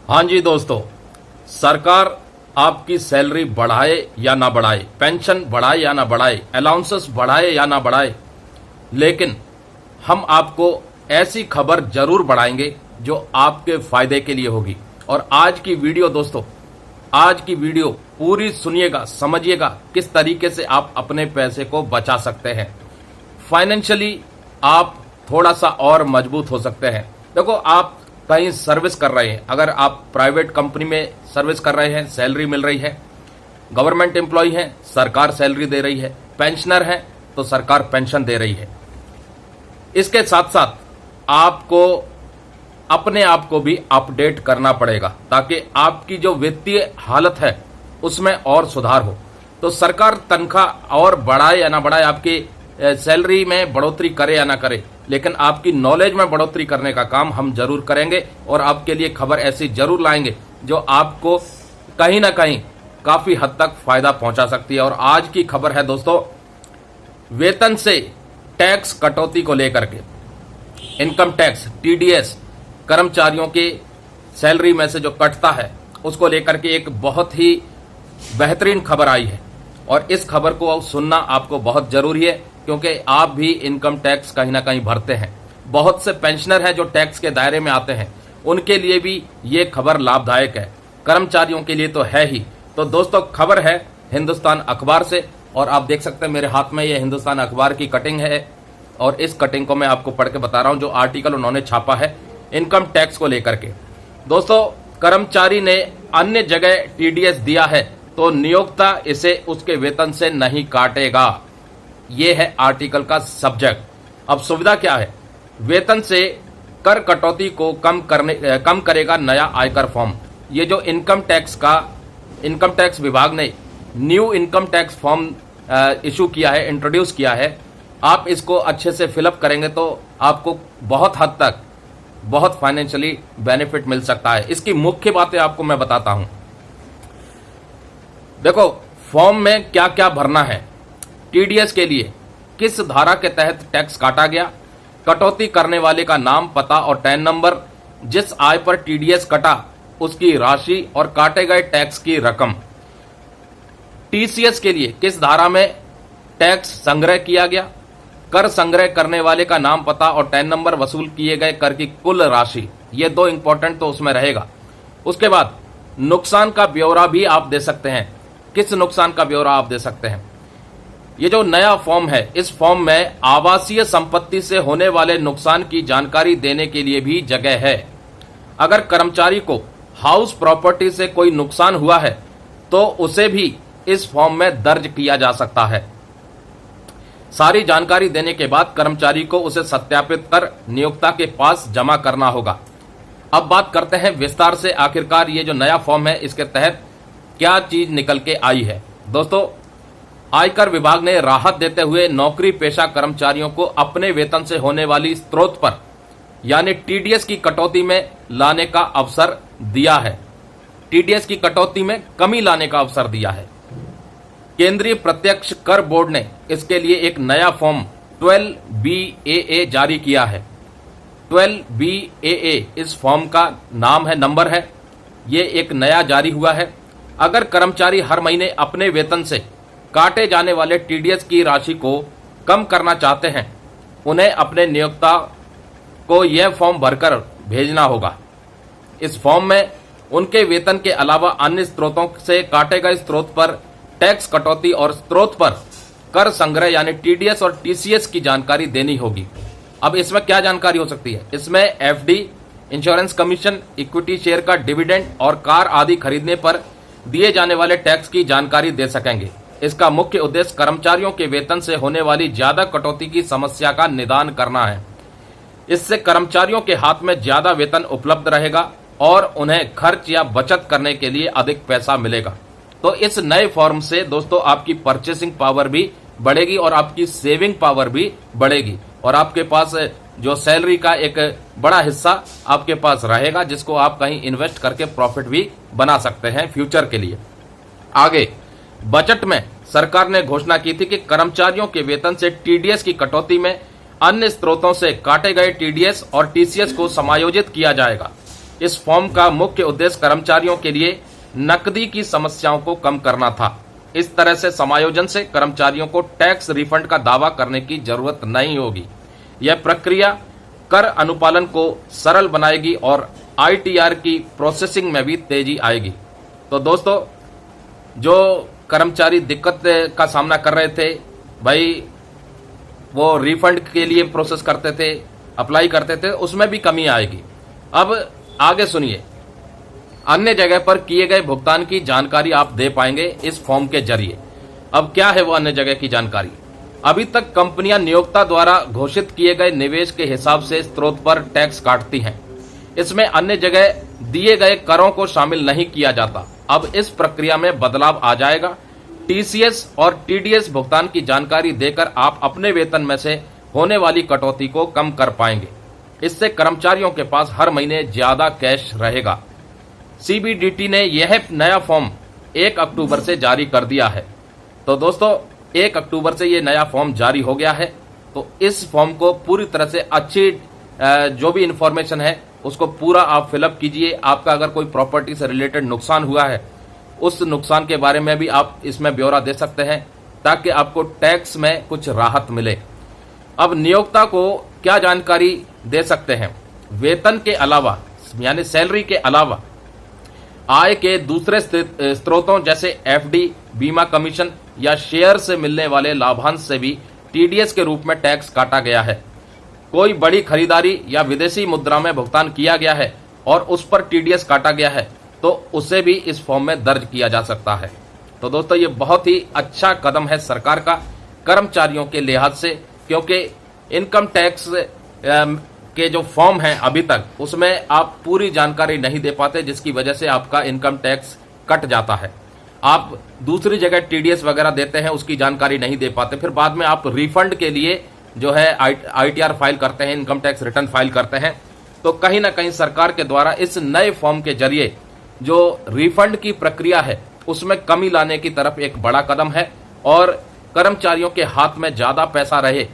हाँ जी दोस्तों, सरकार आपकी सैलरी बढ़ाए या ना बढ़ाए, पेंशन बढ़ाए या ना बढ़ाए, अलाउंसेस बढ़ाए या ना बढ़ाए, लेकिन हम आपको ऐसी खबर जरूर बढ़ाएंगे जो आपके फायदे के लिए होगी। और आज की वीडियो दोस्तों, आज की वीडियो पूरी सुनिएगा, समझिएगा किस तरीके से आप अपने पैसे को बचा सकते हैं। फाइनेंशियली आप थोड़ा सा और मजबूत हो सकते हैं। देखो, आप कहीं सर्विस कर रहे हैं, अगर आप प्राइवेट कंपनी में सर्विस कर रहे हैं, सैलरी मिल रही है, गवर्नमेंट एम्प्लॉय हैं, सरकार सैलरी दे रही है, पेंशनर हैं तो सरकार पेंशन दे रही है। इसके साथ साथ आपको अपने आप को भी अपडेट करना पड़ेगा ताकि आपकी जो वित्तीय हालत है उसमें और सुधार हो। तो सरकार तनख्वाह और बढ़ाए या ना बढ़ाए, आपकी सैलरी में बढ़ोतरी करे या ना करे, लेकिन आपकी नॉलेज में बढ़ोतरी करने का काम हम जरूर करेंगे और आपके लिए खबर ऐसी जरूर लाएंगे जो आपको कहीं ना कहीं काफी हद तक फायदा पहुंचा सकती है। और आज की खबर है दोस्तों, वेतन से टैक्स कटौती को लेकर के। इनकम टैक्स टीडीएस कर्मचारियों के सैलरी में से जो कटता है उसको लेकर के एक बहुत ही बेहतरीन खबर आई है और इस खबर को सुनना आपको बहुत जरूरी है, क्योंकि आप भी इनकम टैक्स कहीं ना कहीं भरते हैं। बहुत से पेंशनर हैं जो टैक्स के दायरे में आते हैं, उनके लिए भी ये खबर लाभदायक है, कर्मचारियों के लिए तो है ही। तो दोस्तों, खबर है हिंदुस्तान अखबार से और आप देख सकते हैं मेरे हाथ में ये हिंदुस्तान अखबार की कटिंग है और इस कटिंग को मैं आपको पढ़ के बता रहा हूं जो आर्टिकल उन्होंने छापा है इनकम टैक्स को लेकर के। दोस्तों, कर्मचारी ने अन्य जगह टीडीएस दिया है तो नियोक्ता इसे उसके वेतन से नहीं काटेगा। यह है आर्टिकल का सब्जेक्ट। अब सुविधा क्या है? वेतन से कर कटौती को कम करेगा नया आयकर फॉर्म। ये जो इनकम टैक्स विभाग ने new income tax form issue किया है, इंट्रोड्यूस किया है, आप इसको अच्छे से फिलअप करेंगे तो आपको बहुत हद तक बहुत फाइनेंशियली बेनिफिट मिल सकता है। इसकी मुख्य बातें आपको मैं बताता हूं। देखो, फॉर्म में क्या क्या भरना है। टीडीएस के लिए किस धारा के तहत टैक्स काटा गया, कटौती करने वाले का नाम, पता और टैन नंबर, जिस आय पर टीडीएस कटा उसकी राशि और काटे गए टैक्स की रकम। टीसीएस के लिए किस धारा में टैक्स संग्रह किया गया, कर संग्रह करने वाले का नाम, पता और टैन नंबर, वसूल किए गए कर की कुल राशि। ये दो इंपॉर्टेंट तो उसमें रहेगा। उसके बाद नुकसान का ब्यौरा भी आप दे सकते हैं। किस नुकसान का ब्यौरा आप दे सकते हैं? ये जो नया फॉर्म है, इस फॉर्म में आवासीय संपत्ति से होने वाले नुकसान की जानकारी देने के लिए भी जगह है। अगर कर्मचारी को हाउस प्रॉपर्टी से कोई नुकसान हुआ है तो उसे भी इस फॉर्म में दर्ज किया जा सकता है। सारी जानकारी देने के बाद कर्मचारी को उसे सत्यापित कर नियोक्ता के पास जमा करना होगा। अब बात करते हैं विस्तार से, आखिरकार ये जो नया फॉर्म है इसके तहत क्या चीज निकल के आई है। दोस्तों, आयकर विभाग ने राहत देते हुए नौकरी पेशा कर्मचारियों को अपने वेतन से होने वाली स्रोत पर यानी टीडीएस की कटौती में लाने का अवसर दिया है। टीडीएस की कटौती में कमी लाने का अवसर दिया है। केंद्रीय प्रत्यक्ष कर बोर्ड ने इसके लिए एक नया फॉर्म 12BAA जारी किया है। 12BAA इस फॉर्म का नाम है, नंबर है। ये एक नया जारी हुआ है। अगर कर्मचारी हर महीने अपने वेतन से काटे जाने वाले टीडीएस की राशि को कम करना चाहते हैं, उन्हें अपने नियोक्ता को यह फॉर्म भरकर भेजना होगा। इस फॉर्म में उनके वेतन के अलावा अन्य स्रोतों से काटे गए स्रोत पर टैक्स कटौती और स्रोत पर कर संग्रह यानी टीडीएस और टीसीएस की जानकारी देनी होगी। अब इसमें क्या जानकारी हो सकती है? इसमें FD, insurance commission, equity share का डिविडेंड और कार आदि खरीदने पर दिए जाने वाले टैक्स की जानकारी दे सकेंगे। इसका मुख्य उद्देश्य कर्मचारियों के वेतन से होने वाली ज्यादा कटौती की समस्या का निदान करना है। इससे कर्मचारियों के हाथ में ज्यादा वेतन उपलब्ध रहेगा और उन्हें खर्च या बचत करने के लिए अधिक पैसा मिलेगा। तो इस नए फॉर्म से दोस्तों आपकी परचेसिंग पावर भी बढ़ेगी और आपकी सेविंग पावर भी बढ़ेगी और आपके पास जो सैलरी का एक बड़ा हिस्सा आपके पास रहेगा जिसको आप कहीं इन्वेस्ट करके प्रॉफिट भी बना सकते हैं फ्यूचर के लिए। आगे बजट में सरकार ने घोषणा की थी कि कर्मचारियों के वेतन से टीडीएस की कटौती में अन्य स्रोतों से काटे गए टीडीएस और टीसीएस को समायोजित किया जाएगा। इस फॉर्म का मुख्य उद्देश्य कर्मचारियों के लिए नकदी की समस्याओं को कम करना था। इस तरह से समायोजन से कर्मचारियों को टैक्स रिफंड का दावा करने की जरूरत नहीं होगी। यह प्रक्रिया कर अनुपालन को सरल बनाएगी और आईटीआर की प्रोसेसिंग में भी तेजी आएगी। तो दोस्तों, जो कर्मचारी दिक्कत का सामना कर रहे थे, भाई वो रिफंड के लिए प्रोसेस करते थे, अप्लाई करते थे, उसमें भी कमी आएगी। अब आगे सुनिए, अन्य जगह पर किए गए भुगतान की जानकारी आप दे पाएंगे इस फॉर्म के जरिए। अब क्या है वो अन्य जगह की जानकारी? अभी तक कंपनियां नियोक्ता द्वारा घोषित किए गए निवेश के हिसाब से स्रोत पर टैक्स काटती हैं। इसमें अन्य जगह दिए गए करों को शामिल नहीं किया जाता। अब इस प्रक्रिया में बदलाव आ जाएगा। टीसीएस और टीडीएस भुगतान की जानकारी देकर आप अपने वेतन में से होने वाली कटौती को कम कर पाएंगे। इससे कर्मचारियों के पास हर महीने ज्यादा कैश रहेगा। सीबीडीटी ने यह नया फॉर्म 1 अक्टूबर से जारी कर दिया है। तो दोस्तों, 1 अक्टूबर से ये नया फॉर्म जारी हो गया है। तो इस फॉर्म को पूरी तरह से अच्छी जो भी इंफॉर्मेशन है उसको पूरा आप फिलअप कीजिए। आपका अगर कोई प्रॉपर्टी से रिलेटेड नुकसान हुआ है, उस नुकसान के बारे में भी आप इसमें ब्यौरा दे सकते हैं ताकि आपको टैक्स में कुछ राहत मिले। अब नियोक्ता को क्या जानकारी दे सकते हैं? वेतन के अलावा, यानी सैलरी के अलावा आय के दूसरे स्रोतों जैसे एफडी, बीमा कमीशन या शेयर से मिलने वाले लाभांश से भी टीडीएस के रूप में टैक्स काटा गया है। कोई बड़ी खरीदारी या विदेशी मुद्रा में भुगतान किया गया है और उस पर टीडीएस काटा गया है तो उसे भी इस फॉर्म में दर्ज किया जा सकता है। तो दोस्तों, ये बहुत ही अच्छा कदम है सरकार का कर्मचारियों के लिहाज से, क्योंकि इनकम टैक्स के जो फॉर्म है अभी तक उसमें आप पूरी जानकारी नहीं दे पाते, जिसकी वजह से आपका इनकम टैक्स कट जाता है। आप दूसरी जगह टीडीएस वगैरह देते हैं, उसकी जानकारी नहीं दे पाते, फिर बाद में आप रिफंड के लिए जो है आईटीआर फाइल करते हैं, इनकम टैक्स रिटर्न फाइल करते हैं। तो कहीं ना कहीं सरकार के द्वारा इस नए फॉर्म के जरिए जो रिफंड की प्रक्रिया है उसमें कमी लाने की तरफ एक बड़ा कदम है और कर्मचारियों के हाथ में ज्यादा पैसा रहे,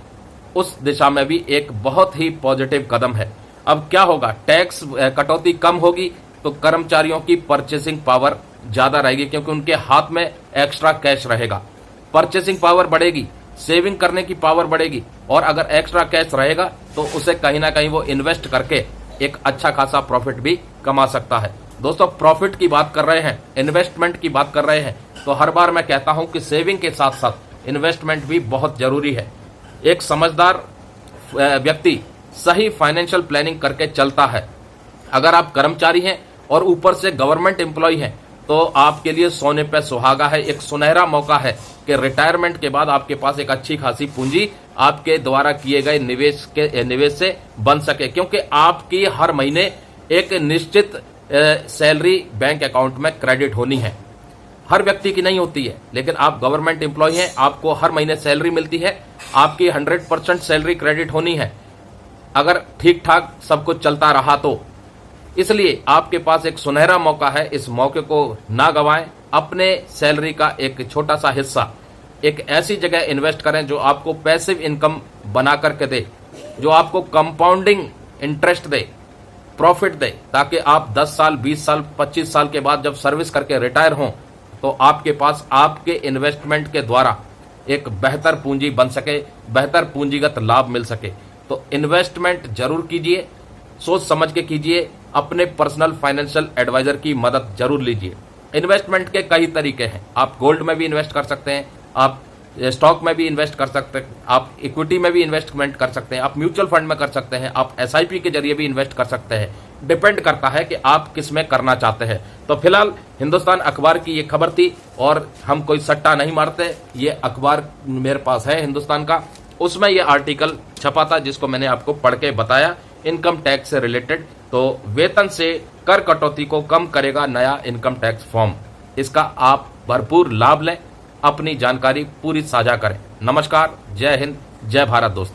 उस दिशा में भी एक बहुत ही पॉजिटिव कदम है। अब क्या होगा? टैक्स कटौती कम होगी तो कर्मचारियों की परचेसिंग पावर ज्यादा रहेगी, क्योंकि उनके हाथ में एक्स्ट्रा कैश रहेगा। परचेसिंग पावर बढ़ेगी, सेविंग करने की पावर बढ़ेगी, और अगर एक्स्ट्रा कैश रहेगा तो उसे कहीं ना कहीं वो इन्वेस्ट करके एक अच्छा खासा प्रॉफिट भी कमा सकता है। दोस्तों, प्रॉफिट की बात कर रहे हैं, इन्वेस्टमेंट की बात कर रहे हैं, तो हर बार मैं कहता हूं कि सेविंग के साथ साथ इन्वेस्टमेंट भी बहुत जरूरी है। एक समझदार व्यक्ति सही फाइनेंशियल प्लानिंग करके चलता है। अगर आप कर्मचारी हैं और ऊपर से गवर्नमेंट एम्प्लॉय हैं तो आपके लिए सोने पे सुहागा है, एक सुनहरा मौका है कि रिटायरमेंट के बाद आपके पास एक अच्छी खासी पूंजी आपके द्वारा किए गए निवेश से बन सके, क्योंकि आपकी हर महीने एक निश्चित सैलरी बैंक अकाउंट में क्रेडिट होनी है। हर व्यक्ति की नहीं होती है, लेकिन आप गवर्नमेंट एम्प्लॉय हैं, आपको हर महीने सैलरी मिलती है, आपकी 100% सैलरी क्रेडिट होनी है अगर ठीक ठाक सब कुछ चलता रहा तो। इसलिए आपके पास एक सुनहरा मौका है, इस मौके को ना गंवाएं। अपने सैलरी का एक छोटा सा हिस्सा एक ऐसी जगह इन्वेस्ट करें जो आपको पैसिव इनकम बना करके दे, जो आपको कंपाउंडिंग इंटरेस्ट दे, प्रॉफिट दे, ताकि आप 10 साल, 20 साल, 25 साल के बाद जब सर्विस करके रिटायर हों तो आपके पास आपके इन्वेस्टमेंट के द्वारा एक बेहतर पूंजी बन सके, बेहतर पूंजीगत लाभ मिल सके। तो इन्वेस्टमेंट जरूर कीजिए, सोच समझ के कीजिए, अपने पर्सनल फाइनेंशियल एडवाइजर की मदद जरूर लीजिए। इन्वेस्टमेंट के कई तरीके हैं, आप गोल्ड में भी इन्वेस्ट कर सकते हैं, आप स्टॉक में भी इन्वेस्ट कर सकते हैं, आप इक्विटी में भी इन्वेस्टमेंट कर सकते हैं, आप म्यूचुअल फंड में कर सकते हैं, आप एसआईपी के जरिए भी इन्वेस्ट कर सकते हैं। डिपेंड करता है कि आप किस में करना चाहते हैं। तो फिलहाल हिंदुस्तान अखबार की ये खबर थी और हम कोई सट्टा नहीं मारते, ये अखबार मेरे पास है हिंदुस्तान का, उसमें ये आर्टिकल छपा था जिसको मैंने आपको पढ़ के बताया इनकम टैक्स से रिलेटेड। तो वेतन से कर कटौती को कम करेगा नया इनकम टैक्स फॉर्म, इसका आप भरपूर लाभ लें, अपनी जानकारी पूरी साझा करें। नमस्कार, जय हिंद, जय भारत दोस्तों।